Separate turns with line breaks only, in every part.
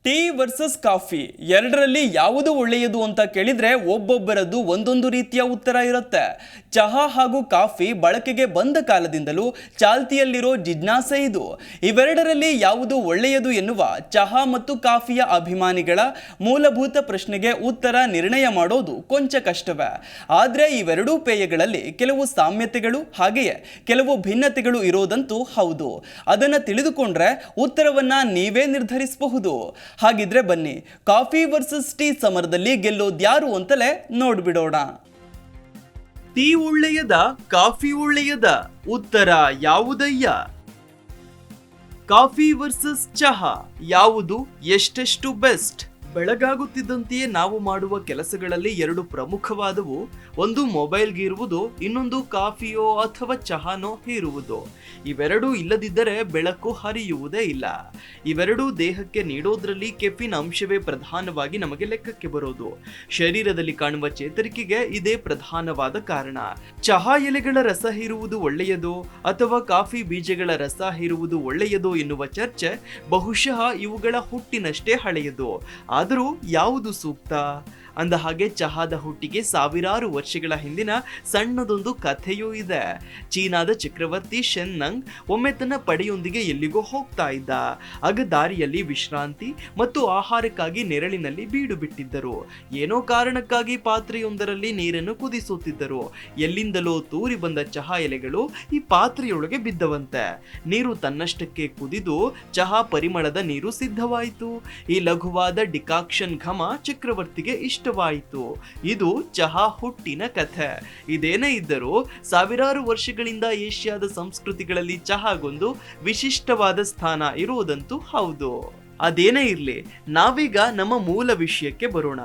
Tea versus coffee ಎರಡರಲ್ಲಿ ಯಾವುದು ಒಳ್ಳೆಯದು ಅಂತ ಕೇಳಿದ್ರೆ ಒಬ್ಬೊಬ್ಬರದ್ದು ಒಂದೊಂದು ರೀತಿಯ ಉತ್ತರ ಇರುತ್ತೆ. ಚಹಾ ಹಾಗೂ ಕಾಫಿ ಬಳಕೆಗೆ ಬಂದ ಕಾಲದಿಂದಲೂ ಚಾಲ್ತಿಯಲ್ಲಿರೋ ಜಿಜ್ಞಾಸೆ ಇದು. ಇವೆರಡರಲ್ಲಿ ಯಾವುದು ಒಳ್ಳೆಯದು ಎನ್ನುವ ಚಹಾ ಮತ್ತು ಕಾಫಿಯ ಅಭಿಮಾನಿಗಳ ಮೂಲಭೂತ ಪ್ರಶ್ನೆಗೆ ಉತ್ತರ ನಿರ್ಣಯ ಮಾಡೋದು ಕೊಂಚ ಕಷ್ಟವೇ. ಆದರೆ ಇವೆರಡೂ ಪೇಯಗಳಲ್ಲಿ ಕೆಲವು ಸಾಮ್ಯತೆಗಳು ಹಾಗೆಯೇ ಕೆಲವು ಭಿನ್ನತೆಗಳು ಇರೋದಂತೂ ಹೌದು. ಅದನ್ನು ತಿಳಿದುಕೊಂಡ್ರೆ ಉತ್ತರವನ್ನ ನೀವೇ ನಿರ್ಧರಿಸಬಹುದು. ಹಾಗಿದ್ರೆ ಬನ್ನಿ, ಕಾಫಿ ವರ್ಸಸ್ ಟೀ ಸಮರದಲ್ಲಿ ಗೆಲ್ಲೋದ್ಯಾರು ಅಂತಲೇ ನೋಡ್ಬಿಡೋಣ. ಟೀ ಒಳ್ಳೆಯದ, ಕಾಫಿ ಒಳ್ಳೆಯದ? ಉತ್ತರ ಯಾವುದಯ್ಯ? ಕಾಫಿ ವರ್ಸಸ್ ಚಹಾ, ಯಾವುದು ಎಷ್ಟೆಷ್ಟು ಬೆಸ್ಟ್? ಬೆಳಗಾಗುತ್ತಿದ್ದಂತೆಯೇ ನಾವು ಮಾಡುವ ಕೆಲಸಗಳಲ್ಲಿ ಎರಡು ಪ್ರಮುಖವಾದವು. ಒಂದು ಮೊಬೈಲ್ಗೆ ಇರುವುದು, ಇನ್ನೊಂದು ಕಾಫಿಯೋ ಅಥವಾ ಚಹಾನೋ ಇರುವುದು. ಇವೆರಡೂ ಇಲ್ಲದಿದ್ದರೆ ಬೆಳಕು ಹರಿಯುವುದೇ ಇಲ್ಲ. ಇವೆರಡೂ ದೇಹಕ್ಕೆ ನೀಡೋದ್ರಲ್ಲಿ ಕೆಫಿನ್ ಅಂಶವೇ ಪ್ರಧಾನವಾಗಿ ನಮಗೆ ಲೆಕ್ಕಕ್ಕೆ ಬರೋದು. ಶರೀರದಲ್ಲಿ ಕಾಣುವ ಚೇತರಿಕೆಗೆ ಇದೇ ಪ್ರಧಾನವಾದ ಕಾರಣ. ಚಹಾ ಎಲೆಗಳ ರಸ ಹೀರುವುದು ಒಳ್ಳೆಯದೋ ಅಥವಾ ಕಾಫಿ ಬೀಜಗಳ ರಸ ಹೀರುವುದು ಒಳ್ಳೆಯದೋ ಎನ್ನುವ ಚರ್ಚೆ ಬಹುಶಃ ಇವುಗಳ ಹುಟ್ಟಿನಷ್ಟೇ ಹಳೆಯದು. ಆದರೂ ಯಾವುದು ಸೂಕ್ತ? ಅಂದ ಹಾಗೆ ಚಹಾದ ಹುಟ್ಟಿಗೆ ಸಾವಿರಾರು ವರ್ಷಗಳ ಹಿಂದಿನ ಸಣ್ಣದೊಂದು ಕಥೆಯೂ ಇದೆ. ಚೀನಾದ ಚಕ್ರವರ್ತಿ ಶೆನ್ ನಂಗ್ ಒಮ್ಮೆ ತನ್ನ ಪಡೆಯೊಂದಿಗೆ ಎಲ್ಲಿಗೋ ಹೋಗ್ತಾ ಇದ್ದ. ಆಗ ದಾರಿಯಲ್ಲಿ ವಿಶ್ರಾಂತಿ ಮತ್ತು ಆಹಾರಕ್ಕಾಗಿ ನೆರಳಿನಲ್ಲಿ ಬೀಡು ಬಿಟ್ಟಿದ್ದರು. ಏನೋ ಕಾರಣಕ್ಕಾಗಿ ಪಾತ್ರೆಯೊಂದರಲ್ಲಿ ನೀರನ್ನು ಕುದಿಸುತ್ತಿದ್ದರು. ಎಲ್ಲಿಂದಲೋ ತೂರಿ ಬಂದ ಚಹಾ ಎಲೆಗಳು ಈ ಪಾತ್ರೆಯೊಳಗೆ ಬಿದ್ದವಂತೆ. ನೀರು ತನ್ನಷ್ಟಕ್ಕೆ ಕುದಿದು ಚಹಾ ಪರಿಮಳದ ನೀರು ಸಿದ್ಧವಾಯಿತು. ಈ ಲಘುವಾದ ಡಿಕಾಕ್ಷನ್ ಘಮ ಚಕ್ರವರ್ತಿಗೆ ಇಷ್ಟವಾಯಿತು. ಇದು ಚಹಾ ಹುಟ್ಟಿನ ಕಥೆ. ಇದೇನೇ ಇದ್ದರೂ ಸಾವಿರಾರು ವರ್ಷಗಳಿಂದ ಏಷ್ಯಾದ ಸಂಸ್ಕೃತಿಗಳಲ್ಲಿ ಚಹಾಗೊಂದು ವಿಶಿಷ್ಟವಾದ ಸ್ಥಾನ ಇರುವುದಂತೂ ಹೌದು. ಅದೇನೇ ಇರಲಿ, ನಾವೀಗ ನಮ್ಮ ಮೂಲ ವಿಷಯಕ್ಕೆ ಬರೋಣ.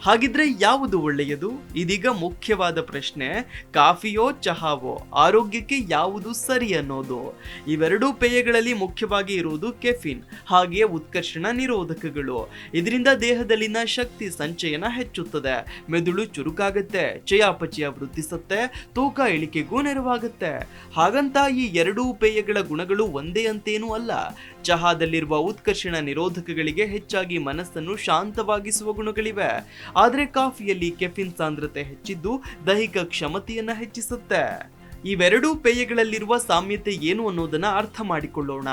ಹಾಗಿದ್ರೆ ಯಾವುದು ಒಳ್ಳೆಯದು? ಇದೀಗ ಮುಖ್ಯವಾದ ಪ್ರಶ್ನೆ. ಕಾಫಿಯೋ ಚಹಾವೋ? ಆರೋಗ್ಯಕ್ಕೆ ಯಾವುದು ಸರಿ ಅನ್ನೋದು. ಇವೆರಡೂ ಪೇಯಗಳಲ್ಲಿ ಮುಖ್ಯವಾಗಿ ಇರುವುದು ಕೆಫಿನ್, ಹಾಗೆಯೇ ಉತ್ಕರ್ಷಣ ನಿರೋಧಕಗಳು. ಇದರಿಂದ ದೇಹದಲ್ಲಿನ ಶಕ್ತಿ ಸಂಚಯನ ಹೆಚ್ಚುತ್ತದೆ, ಮೆದುಳು ಚುರುಕಾಗುತ್ತೆ, ಚಯಾಪಚಯ ವೃದ್ಧಿಸುತ್ತೆ, ತೂಕ ಇಳಿಕೆಗೂ ನೆರವಾಗುತ್ತೆ. ಹಾಗಂತ ಈ ಎರಡೂ ಪೇಯಗಳ ಗುಣಗಳು ಒಂದೇ ಅಂತೇನೂ ಅಲ್ಲ. ಚಹಾದಲ್ಲಿರುವ ಉತ್ಕರ್ಷಣ ನಿರೋಧಕಗಳಿಗೆ ಹೆಚ್ಚಾಗಿ ಮನಸ್ಸನ್ನು ಶಾಂತವಾಗಿಸುವ ಗುಣಗಳಿವೆ. ಆದರೆ ಕಾಫಿಯಲ್ಲಿ ಕೆಫಿನ್ ಸಾಂದ್ರತೆ ಹೆಚ್ಚಿದ್ದು ದೈಹಿಕ ಕ್ಷಮತೆಯನ್ನ ಹೆಚ್ಚಿಸುತ್ತೆ. ಇವೆರಡೂ ಪೇಯಗಳಲ್ಲಿರುವ ಸಾಮ್ಯತೆ ಏನು ಅನ್ನೋದನ್ನ ಅರ್ಥ ಮಾಡಿಕೊಳ್ಳೋಣ.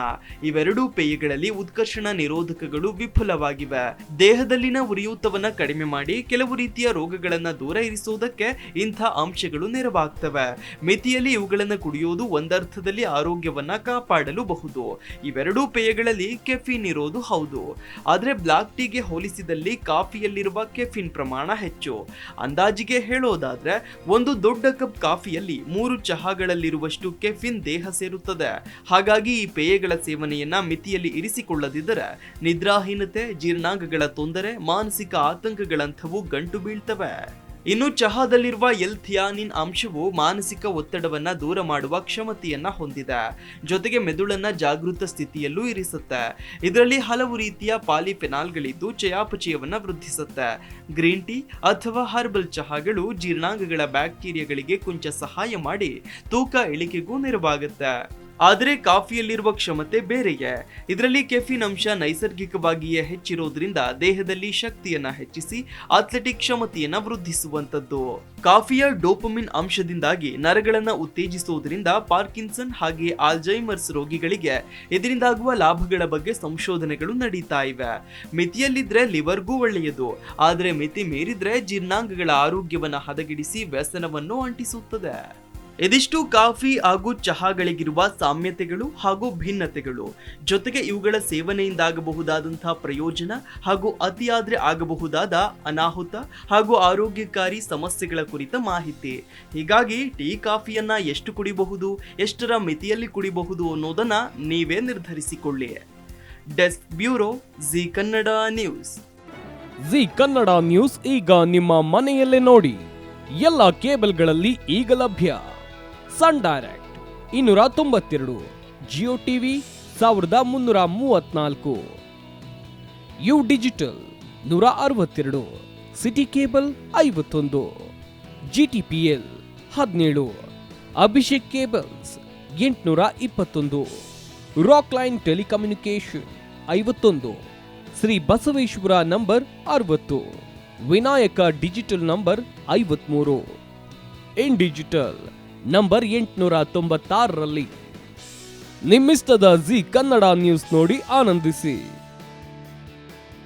ಇವೆರಡೂ ಪೇಯಗಳಲ್ಲಿ ಉತ್ಕರ್ಷಣ ನಿರೋಧಕಗಳು ವಿಫುಲವಾಗಿವೆ. ದೇಹದಲ್ಲಿನ ಉರಿಯೂತವನ್ನ ಕಡಿಮೆ ಮಾಡಿ ಕೆಲವು ರೀತಿಯ ರೋಗಗಳನ್ನ ದೂರ ಇರಿಸುವುದಕ್ಕೆ ಇಂಥ ಅಂಶಗಳು ನೆರವಾಗ್ತವೆ. ಮಿತಿಯಲ್ಲಿ ಇವುಗಳನ್ನ ಕುಡಿಯೋದು ಒಂದರ್ಥದಲ್ಲಿ ಆರೋಗ್ಯವನ್ನ ಕಾಪಾಡಲು ಬಹುದು. ಇವೆರಡೂ ಪೇಯಗಳಲ್ಲಿ ಕೆಫಿನ್ ಇರೋದು ಹೌದು. ಆದ್ರೆ ಬ್ಲಾಕ್ ಟೀಗೆ ಹೋಲಿಸಿದಲ್ಲಿ ಕಾಫಿಯಲ್ಲಿರುವ ಕೆಫಿನ್ ಪ್ರಮಾಣ ಹೆಚ್ಚು. ಅಂದಾಜಿಗೆ ಹೇಳೋದಾದ್ರೆ ಒಂದು ದೊಡ್ಡ ಕಪ್ ಕಾಫಿಯಲ್ಲಿ 3 ಚಹಾಗಳಲ್ಲಿರುವಷ್ಟು ಕೆಫಿನ್ ದೇಹ ಸೇರುತ್ತದೆ. ಹಾಗಾಗಿ ಈ ಪೇಯಗಳ ಸೇವನೆಯನ್ನ ಮಿತಿಯಲ್ಲಿ ಇರಿಸಿಕೊಳ್ಳದಿದ್ದರೆ ನಿದ್ರಾಹೀನತೆ, ಜೀರ್ಣಾಂಗಗಳ ತೊಂದರೆ, ಮಾನಸಿಕ ಆತಂಕಗಳಂಥವು ಗಂಟು ಬೀಳ್ತವೆ. ಇನ್ನು ಚಹಾದಲ್ಲಿರುವ ಎಲ್-ಥಿಯಾನಿನ್ ಅಂಶವು ಮಾನಸಿಕ ಒತ್ತಡವನ್ನ ದೂರ ಮಾಡುವ ಕ್ಷಮತೆಯನ್ನ ಹೊಂದಿದೆ. ಜೊತೆಗೆ ಮೆದುಳನ್ನ ಜಾಗೃತ ಸ್ಥಿತಿಯಲ್ಲೂ ಇರಿಸುತ್ತೆ. ಇದರಲ್ಲಿ ಹಲವು ರೀತಿಯ ಪಾಲಿಫೆನಾಲ್ಗಳಿದ್ದು ಚಯಾಪಚಯವನ್ನ ವೃದ್ಧಿಸುತ್ತೆ. ಗ್ರೀನ್ ಟೀ ಅಥವಾ ಹರ್ಬಲ್ ಚಹಾಗಳು ಜೀರ್ಣಾಂಗಗಳ ಬ್ಯಾಕ್ಟೀರಿಯಾಗಳಿಗೆ ಕೊಂಚ ಸಹಾಯ ಮಾಡಿ ತೂಕ ಇಳಿಕೆಗೂ ನೆರವಾಗುತ್ತೆ. ಆದರೆ ಕಾಫಿಯಲ್ಲಿರುವ ಕ್ಷಮತೆ ಬೇರೆಯೇ. ಇದರಲ್ಲಿ ಕೆಫಿನ್ ಅಂಶ ನೈಸರ್ಗಿಕವಾಗಿಯೇ ಹೆಚ್ಚಿರೋದ್ರಿಂದ ದೇಹದಲ್ಲಿ ಶಕ್ತಿಯನ್ನ ಹೆಚ್ಚಿಸಿ ಅಥ್ಲೆಟಿಕ್ ಕ್ಷಮತೆಯನ್ನ ವೃದ್ಧಿಸುವಂತದ್ದು. ಕಾಫಿಯ ಡೋಪಮಿನ್ ಅಂಶದಿಂದಾಗಿ ನರಗಳನ್ನ ಉತ್ತೇಜಿಸುವುದರಿಂದ ಪಾರ್ಕಿನ್ಸನ್ ಹಾಗೆ ಆಲ್ಝೈಮರ್ಸ್ ರೋಗಿಗಳಿಗೆ ಇದರಿಂದಾಗುವ ಲಾಭಗಳ ಬಗ್ಗೆ ಸಂಶೋಧನೆಗಳು ನಡೀತಾ ಇವೆ. ಮಿತಿಯಲ್ಲಿದ್ರೆ ಲಿವರ್ಗೂ ಒಳ್ಳೆಯದು, ಆದರೆ ಮಿತಿ ಮೀರಿದ್ರೆ ಜೀರ್ಣಾಂಗಗಳ ಆರೋಗ್ಯವನ್ನ ಹದಗೆಡಿಸಿ ವ್ಯಸನವನ್ನು ಅಂಟಿಸುತ್ತದೆ. ಇದಿಷ್ಟು ಕಾಫಿ ಹಾಗೂ ಚಹಾಗಳಿಗಿರುವ ಸಾಮ್ಯತೆಗಳು ಹಾಗೂ ಭಿನ್ನತೆಗಳು. ಜೊತೆಗೆ ಇವುಗಳ ಸೇವನೆಯಿಂದಾಗಬಹುದಾದಂತಹ ಪ್ರಯೋಜನ ಹಾಗೂ ಅತಿಯಾದ್ರೆ ಆಗಬಹುದಾದ ಅನಾಹುತ ಹಾಗೂ ಆರೋಗ್ಯಕಾರಿ ಸಮಸ್ಯೆಗಳ ಕುರಿತ ಮಾಹಿತಿ. ಹೀಗಾಗಿ ಟೀ ಕಾಫಿಯನ್ನ ಎಷ್ಟು ಕುಡಿಬಹುದು, ಎಷ್ಟರ ಮಿತಿಯಲ್ಲಿ ಕುಡಿಬಹುದು ಅನ್ನೋದನ್ನ ನೀವೇ ನಿರ್ಧರಿಸಿಕೊಳ್ಳಿ. Desk bureau, Zee Kannada news.
Zee Kannada news ಈಗ ನಿಮ್ಮ ಮನೆಯಲ್ಲೇ ನೋಡಿ. ಎಲ್ಲ ಕೇಬಲ್ಗಳಲ್ಲಿ ಈಗ ಲಭ್ಯ. Sun Direct 292, Jio TV 1334, U digital 162, City cable 51, GTPL 17, Abhishek cables 821, Rock Line telecommunication 51, Shri Basaveshwara number 60, Vinayaka digital number 53, In digital number 896ರಲ್ಲಿ. ನಿಮ್ಮಿಸ್ತದ ಜಿ ಕನ್ನಡ ನ್ಯೂಸ್ ನೋಡಿ ಆನಂದಿಸಿ.